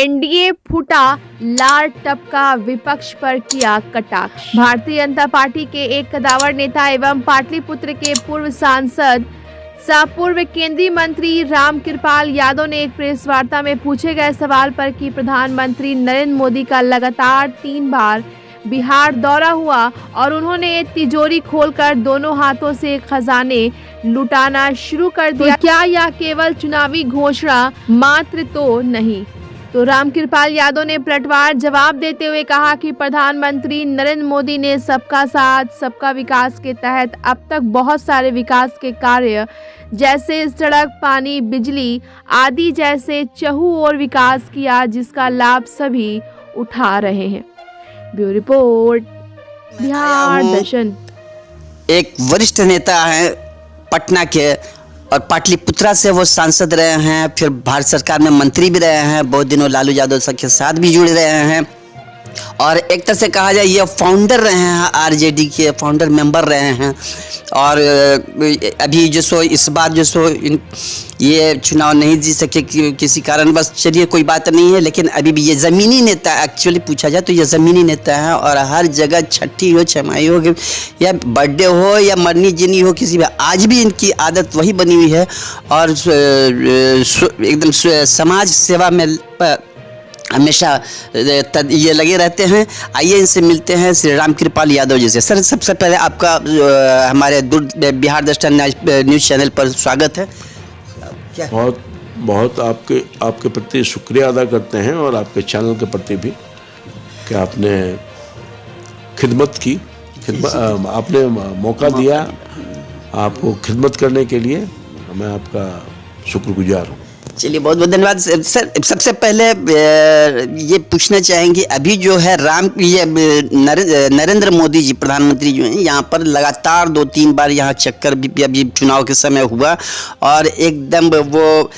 NDA फूटा, लार टपका, विपक्ष पर किया कटाक्ष। भारतीय जनता पार्टी के एक कदावर नेता एवं पाटलिपुत्र के पूर्व सांसद सह पूर्व केंद्रीय मंत्री रामकृपाल यादव ने एक प्रेस वार्ता में पूछे गए सवाल पर कि प्रधानमंत्री नरेंद्र मोदी का लगातार 3 बार बिहार दौरा हुआ और उन्होंने तिजोरी खोलकर दोनों हाथों से खजाने लुटाना शुरू कर दिया, क्या यह केवल चुनावी घोषणा मात्र तो नहीं? तो रामकृपाल यादव ने पलटवार जवाब देते हुए कहा कि प्रधानमंत्री नरेंद्र मोदी ने सबका साथ सबका विकास के तहत अब तक बहुत सारे विकास के कार्य जैसे सड़क, पानी, बिजली आदि जैसे चहु और विकास किया, जिसका लाभ सभी उठा रहे हैं। ब्यूरो रिपोर्ट, बिहार दर्शन। एक वरिष्ठ नेता हैं पटना के और पाटलिपुत्रा से वो सांसद रहे हैं, फिर भारत सरकार में मंत्री भी रहे हैं, बहुत दिनों लालू यादव साहब के साथ भी जुड़े रहे हैं और एक तरह से कहा जाए ये फाउंडर रहे हैं, आरजेडी के फाउंडर मेंबर रहे हैं। और अभी जो सो इस बार जो सो ये चुनाव नहीं जीत सके किसी कारण, बस चलिए कोई बात नहीं है, लेकिन अभी भी ये ज़मीनी नेता, एक्चुअली पूछा जाए तो ये ज़मीनी नेता है और हर जगह छठी हो, छमाई हो या बर्थडे हो या मरनी जिनी हो, किसी भी आज भी इनकी आदत वही बनी हुई है और एकदम समाज सेवा में हमेशा ये लगे रहते हैं। आइए इनसे मिलते हैं श्री रामकृपाल यादव जी से। सर, सबसे पहले आपका हमारे बिहार दर्शन न्यूज़ चैनल पर स्वागत है। क्या बहुत बहुत आपके प्रति शुक्रिया अदा करते हैं और आपके चैनल के प्रति भी कि आपने खिदमत की, आपने मौका दिया, आपको खिदमत करने के लिए मैं आपका शुक्रगुजार हूँ। चलिए, बहुत बहुत धन्यवाद सर। सबसे पहले ये पूछना चाहेंगे, अभी जो है नरेंद्र मोदी जी प्रधानमंत्री जो हैं यहाँ पर लगातार 2-3 बार यहाँ चक्कर भी अभी चुनाव के समय हुआ और एकदम वो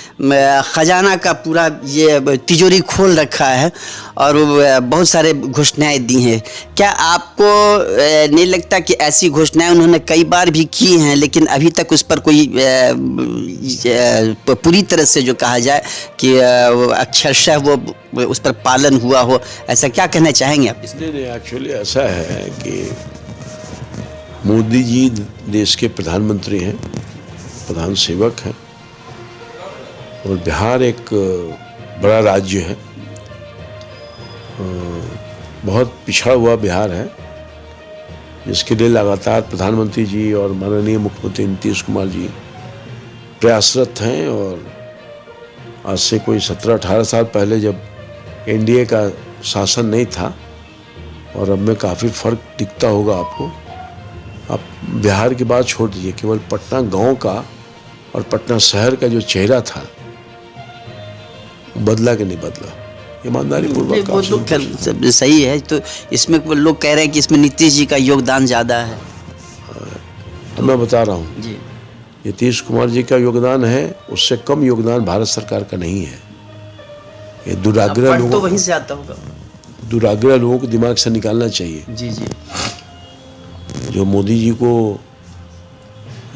खजाना का पूरा ये तिजोरी खोल रखा है और बहुत सारे घोषणाएं दी हैं। क्या आपको नहीं लगता कि ऐसी घोषणाएं उन्होंने कई बार भी की हैं, लेकिन अभी तक उस पर कोई पूरी तरह से जो कहा जाए कि अक्षरशः वो उस पर पालन हुआ हो, ऐसा क्या कहना चाहेंगे आप? इसलिए एक्चुअली ऐसा है कि मोदी जी देश के प्रधानमंत्री हैं, प्रधान सेवक हैं और बिहार एक बड़ा राज्य है, बहुत पिछड़ा हुआ बिहार है, जिसके लिए लगातार प्रधानमंत्री जी और माननीय मुख्यमंत्री नीतीश कुमार जी प्रयासरत हैं। और आज से कोई 17-18 साल पहले जब एनडीए का शासन नहीं था और अब में काफ़ी फर्क दिखता होगा आपको। आप बिहार की बात छोड़ दीजिए, केवल पटना गांव का और पटना शहर का जो चेहरा था बदला कि नहीं बदला, ईमानदारी पूर्वक सही है। तो इसमें लोग कह रहे हैं कि इसमें नीतीश जी का योगदान ज़्यादा है। तो मैं बता रहा हूँ जी, नीतीश कुमार जी का योगदान है, उससे कम योगदान भारत सरकार का नहीं है। ये दुराग्रह लोगों, तो वहीं से आता होगा, दुराग्रह लोगों को दिमाग से निकालना चाहिए। जी जी। जो मोदी जी को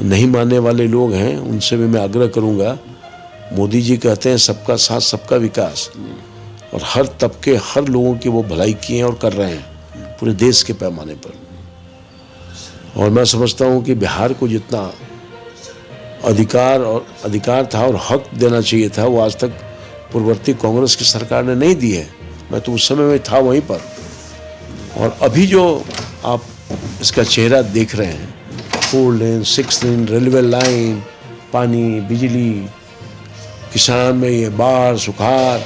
नहीं मानने वाले लोग हैं उनसे भी मैं आग्रह करूंगा, मोदी जी कहते हैं सबका साथ सबका विकास और हर तबके हर लोगों की वो भलाई किए हैं और कर रहे हैं पूरे देश के पैमाने पर। और मैं समझता हूँ कि बिहार को जितना अधिकार था और हक देना चाहिए था, वो आज तक पूर्ववर्ती कांग्रेस की सरकार ने नहीं दी है। मैं तो उस समय में था वहीं पर। और अभी जो आप इसका चेहरा देख रहे हैं, 4 लेन 6 लेन रेलवे लाइन, पानी, बिजली, किसान में ये बाढ़, सुखाड़,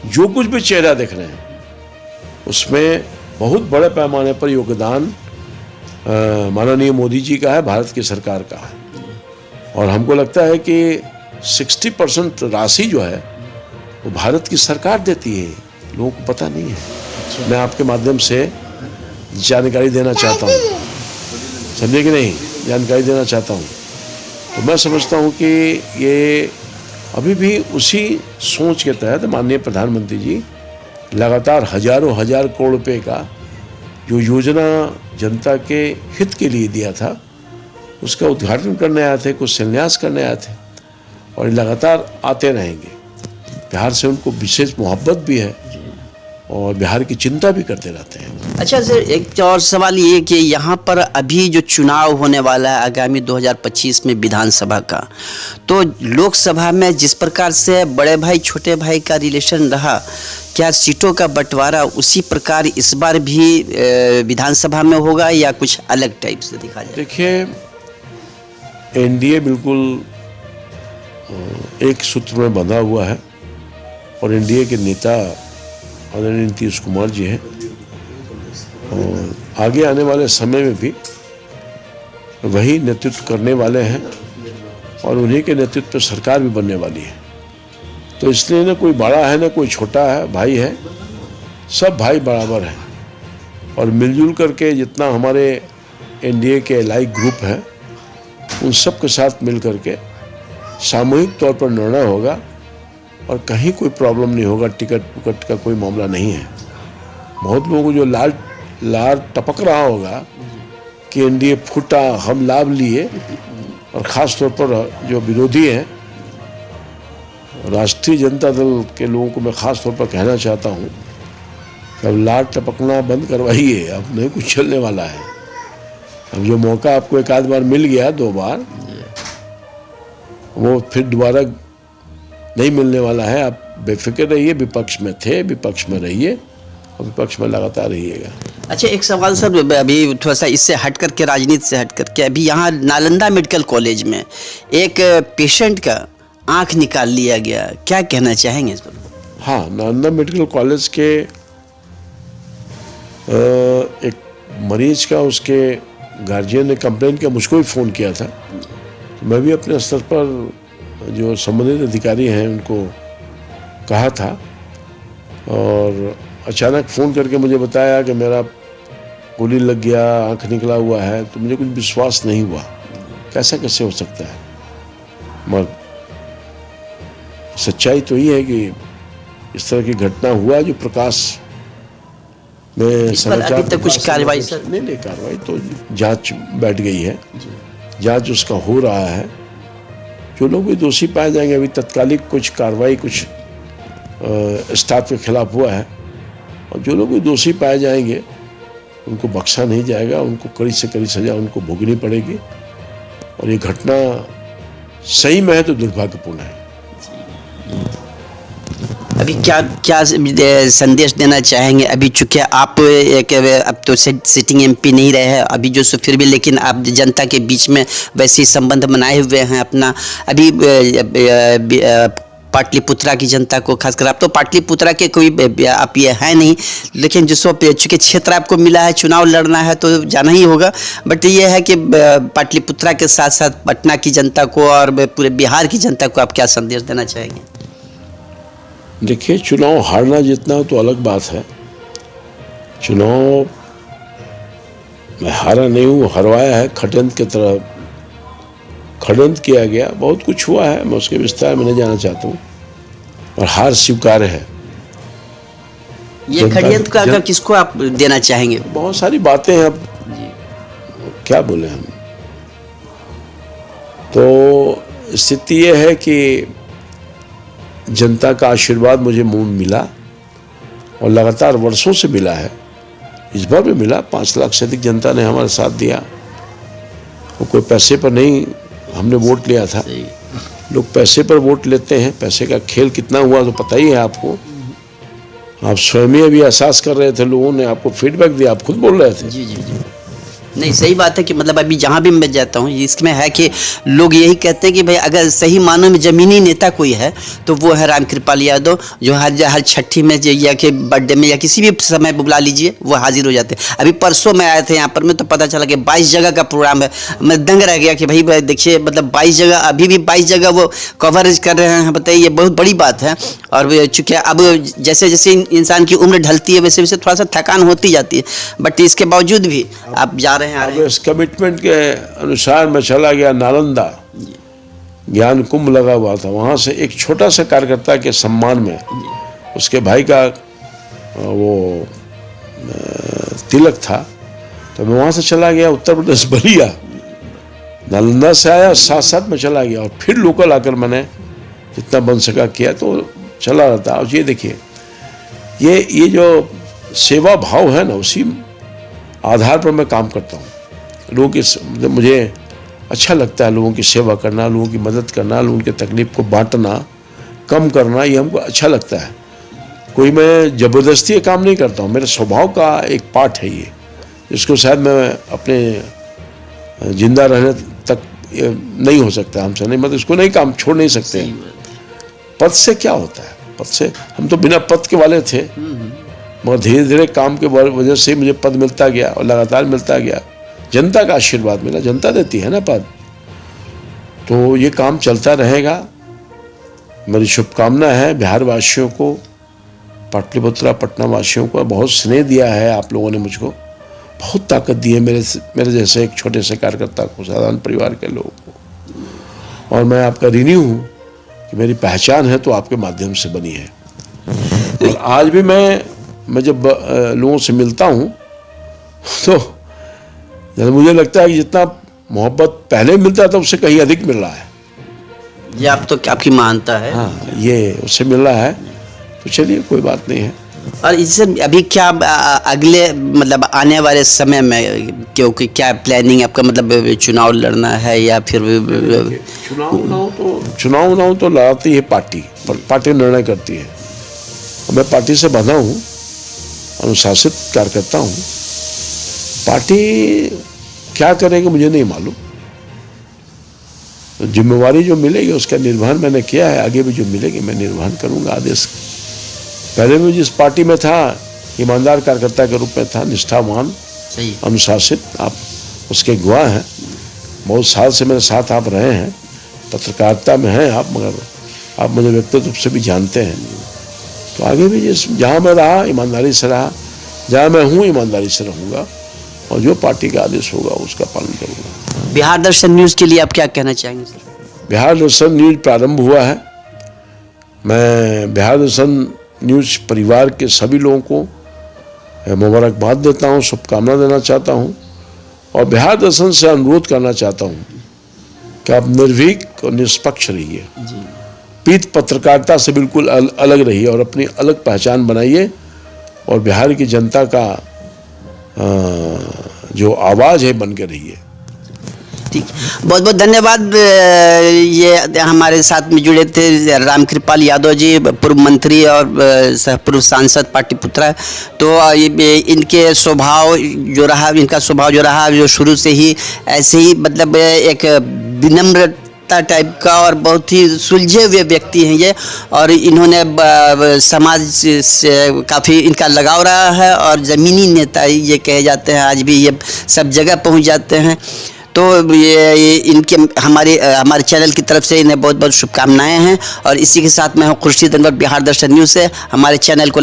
जो कुछ भी चेहरा देख रहे हैं उसमें बहुत बड़े पैमाने पर योगदान माननीय मोदी जी का है, भारत की सरकार का है। और हमको लगता है कि 60% राशि जो है वो भारत की सरकार देती है, लोगों को पता नहीं है। मैं आपके माध्यम से जानकारी देना चाहता हूँ, समझे कि नहीं, जानकारी देना चाहता हूँ। तो मैं समझता हूँ कि ये अभी भी उसी सोच के तहत माननीय प्रधानमंत्री जी लगातार हजारों हजार करोड़ रुपए का जो योजना जनता के हित के लिए दिया था उसका उद्घाटन करने आए थे, कुछ शिलान्यास करने आए थे और लगातार आते रहेंगे। बिहार से उनको विशेष मोहब्बत भी है और बिहार की चिंता भी करते रहते हैं। अच्छा सर, एक और सवाल ये कि यहाँ पर अभी जो चुनाव होने वाला है आगामी 2025 में विधानसभा का, तो लोकसभा में जिस प्रकार से बड़े भाई छोटे भाई का रिलेशन रहा, क्या सीटों का बंटवारा उसी प्रकार इस बार भी विधानसभा में होगा या कुछ अलग टाइप से दिखा जाए? देखिए, एनडीए बिल्कुल एक सूत्र में बंधा हुआ है और एनडीए के नेता आदरणीय नीतीश कुमार जी हैं और आगे आने वाले समय में भी वही नेतृत्व करने वाले हैं और उन्हीं के नेतृत्व पर सरकार भी बनने वाली है। तो इसलिए न कोई बड़ा है न कोई छोटा है, भाई है, सब भाई बराबर हैं और मिलजुल करके जितना हमारे एनडीए के एलाई ग्रुप हैं उन सब के साथ मिल करके सामूहिक तौर पर निर्णय होगा और कहीं कोई प्रॉब्लम नहीं होगा। टिकट का कोई मामला नहीं है। बहुत लोगों को जो लाल टपक रहा होगा कि एनडीए फूटा, हम लाभ लिए, और ख़ास तौर पर जो विरोधी हैं राष्ट्रीय जनता दल के लोगों को मैं ख़ास तौर पर कहना चाहता हूँ कि अब लाल टपकना बंद करवाइए, अब नहीं कुछ चलने वाला है। अब जो मौका आपको एक आध बार मिल गया, 2 बार, वो फिर दोबारा नहीं मिलने वाला है। आप बेफिक्र रहिए, विपक्ष में थे, विपक्ष में रहिए और विपक्ष में लगातार रहिएगा। अच्छा, एक सवाल सर, अभी थोड़ा सा इससे हट करके, राजनीति से हट करके, अभी यहाँ नालंदा मेडिकल कॉलेज में एक पेशेंट का आंख निकाल लिया गया, क्या कहना चाहेंगे इस पर? हाँ, नालंदा मेडिकल कॉलेज के एक मरीज का उसके गार्जियन ने कंप्लेन किया, मुझको भी फ़ोन किया था। मैं भी अपने स्तर पर जो संबंधित अधिकारी हैं उनको कहा था और अचानक फ़ोन करके मुझे बताया कि मेरा गोली लग गया, आंख निकला हुआ है। तो मुझे कुछ विश्वास नहीं हुआ, कैसे हो सकता है। मगर सच्चाई तो ये है कि इस तरह की घटना हुआ जो प्रकाश में समाचार। अभी तक कुछ कार्रवाई सर? नहीं, कार्रवाई तो जांच बैठ गई है, जांच उसका हो रहा है। जो लोग भी दोषी पाए जाएंगे, अभी तत्कालिक कुछ कार्रवाई कुछ स्टाफ के खिलाफ हुआ है और जो लोग भी दोषी पाए जाएंगे उनको बख्शा नहीं जाएगा, उनको कड़ी से कड़ी सजा उनको भोगनी पड़ेगी। और ये घटना सही में है तो दुर्भाग्यपूर्ण है। अभी क्या संदेश देना चाहेंगे? अभी चूंकि आप अब तो सिटिंग एमपी नहीं रहे हैं अभी जो, फिर भी लेकिन आप जनता के बीच में वैसे संबंध बनाए हुए हैं अपना। अभी पाटलिपुत्रा की जनता को, खासकर आप तो पाटलिपुत्रा के कोई आप ये है नहीं, लेकिन जिसको चूँकि क्षेत्र आपको मिला है, चुनाव लड़ना है तो जाना ही होगा, बट ये है कि पाटलिपुत्रा के साथ साथ पटना की जनता को और पूरे बिहार की जनता को आप क्या संदेश देना चाहेंगे? देखिए, चुनाव हारना जीतना तो अलग बात है। चुनाव मैं हारा नहीं हूँ, हरवाया है, खडंत की तरह खडंत किया गया, बहुत कुछ हुआ है, मैं उसके विस्तार में नहीं जाना चाहता हूँ। और हार स्वीकार्य है। ये षड्यंत्र का अगर किसको आप देना चाहेंगे? बहुत सारी बातें हैं, अब क्या बोले हम। तो स्थिति ये है कि जनता का आशीर्वाद मुझे मिला और लगातार वर्षों से मिला है, इस बार भी मिला। 5 लाख से अधिक जनता ने हमारा साथ दिया। वो कोई पैसे पर नहीं हमने वोट लिया था। लोग पैसे पर वोट लेते हैं, पैसे का खेल कितना हुआ तो पता ही है आपको। आप स्वयं ही अभी एहसास कर रहे थे, लोगों ने आपको फीडबैक दिया, आप खुद बोल रहे थे। जी जी जी, नहीं सही बात है कि मतलब अभी जहाँ भी मैं जाता हूँ इसमें है कि लोग यही कहते हैं कि भाई अगर सही मानों में जमीनी नेता कोई है तो वो है रामकृपाल यादव, जो हर छठी में या कि बर्थडे में या किसी भी समय बुला लीजिए वो हाजिर हो जाते हैं। अभी परसों में आए थे यहाँ पर, मैं तो पता चला कि 22 जगह का प्रोग्राम है। मैं दंग रह गया कि भाई देखिए, मतलब 22 जगह, अभी भी 22 जगह वो कवरेज कर रहे हैं। बताइए, ये बहुत बड़ी बात है। और चूँकि अब जैसे जैसे इंसान की उम्र ढलती है वैसे वैसे थोड़ा सा थकान होती जाती है, बट इसके बावजूद भी आप जा रहे हैं। अब इस कमिटमेंट के अनुसार मैं चला गया नालंदा, ज्ञान कुंभ लगा हुआ था, वहाँ से एक छोटा सा कार्यकर्ता के सम्मान में उसके भाई का वो तिलक था, तो मैं वहाँ से चला गया उत्तर प्रदेश बलिया, नालंदा से आया, साथ साथ में चला गया और फिर लोकल आकर मैंने जितना बन सका किया। तो चला रहता है। और ये देखिए, ये जो सेवा भाव है ना, उसी आधार पर मैं काम करता हूँ। लोगों की मतलब मुझे अच्छा लगता है लोगों की सेवा करना, लोगों की मदद करना, लोगों की तकलीफ को बांटना, कम करना, ये हमको अच्छा लगता है। कोई मैं ज़बरदस्ती ये काम नहीं करता हूँ, मेरे स्वभाव का एक पार्ट है ये, जिसको शायद मैं अपने जिंदा रहने तक नहीं हो सकता हमसे, नहीं मतलब इसको नहीं काम छोड़ नहीं सकते। पद से क्या होता है, पद से हम तो बिना पद के वाले थे, मगर धीरे धीरे काम के वजह से मुझे पद मिलता गया और लगातार मिलता गया। जनता का आशीर्वाद मिला, जनता देती है ना पद, तो ये काम चलता रहेगा। मेरी शुभकामना है बिहार वासियों को, पाटलिपुत्रा पटना वासियों को। बहुत स्नेह दिया है आप लोगों ने मुझको, बहुत ताकत दी है मेरे जैसे एक छोटे से कार्यकर्ता को, साधारण परिवार के लोगों को। और मैं आपका ऋणी हूँ कि मेरी पहचान है तो आपके माध्यम से बनी है। और आज भी मैं जब लोगों से मिलता हूँ तो मुझे लगता है कि जितना मोहब्बत पहले मिलता था उससे कहीं अधिक मिल रहा है। ये आप तो आपकी मानता है। हाँ, ये उससे मिल रहा है, तो चलिए कोई बात नहीं है। और इससे अभी क्या अगले मतलब आने वाले समय में क्योंकि क्या प्लानिंग आपका, मतलब चुनाव लड़ना है या फिर चुनाव तो लड़ाती है पार्टी, पर पार्टी निर्णय करती है। मैं पार्टी से बंधा हूँ, अनुशासित कार्यकर्ता हूँ। पार्टी क्या करेगी मुझे नहीं मालूम, तो जिम्मेवारी जो मिलेगी उसका निर्वहन मैंने किया है, आगे भी जो मिलेगी मैं निर्वहन करूँगा। आदेश पहले भी जिस पार्टी में था ईमानदार कार्यकर्ता के रूप में था, निष्ठावान, अनुशासित, आप उसके गवाह हैं। बहुत साल से मेरे साथ आप रहे हैं, पत्रकारिता में हैं आप, मगर आप मुझे व्यक्तित्व रूप से भी जानते हैं। तो आगे भी जहाँ मैं रहा ईमानदारी से रहा, जहाँ मैं हूँ ईमानदारी से रहूँगा, और जो पार्टी का आदेश होगा उसका पालन करूँगा। बिहार दर्शन न्यूज़ के लिए आप क्या कहना चाहेंगे सर? बिहार दर्शन न्यूज़ प्रारंभ हुआ है। मैं बिहार दर्शन न्यूज़ परिवार के सभी लोगों को मुबारकबाद देता हूँ, शुभकामना देना चाहता हूँ, और बिहार दर्शन से अनुरोध करना चाहता हूँ कि आप निर्भीक और निष्पक्ष रहिए, पीठ पत्रकारिता से बिल्कुल अलग रहिए और अपनी अलग पहचान बनाइए, और बिहार की जनता का जो आवाज़ है बन के रहिए। ठीक, बहुत बहुत धन्यवाद। ये हमारे साथ में जुड़े थे रामकृपाल यादव जी, पूर्व मंत्री और पूर्व सांसद पाटलिपुत्रा। तो इनके स्वभाव जो रहा, इनका स्वभाव जो रहा, जो शुरू से ही ऐसे ही मतलब एक विनम्रता टाइप का और बहुत ही सुलझे हुए व्यक्ति हैं ये, और इन्होंने समाज से काफ़ी इनका लगाव रहा है, और ज़मीनी नेता ये कहे जाते हैं, आज भी ये सब जगह पहुंच जाते हैं। तो ये इनके हमारे चैनल की तरफ से इन्हें बहुत बहुत शुभकामनाएं हैं। और इसी के साथ मैं हूँ खुर्शीद अनवर, बिहार दर्शन न्यूज़ से। हमारे चैनल को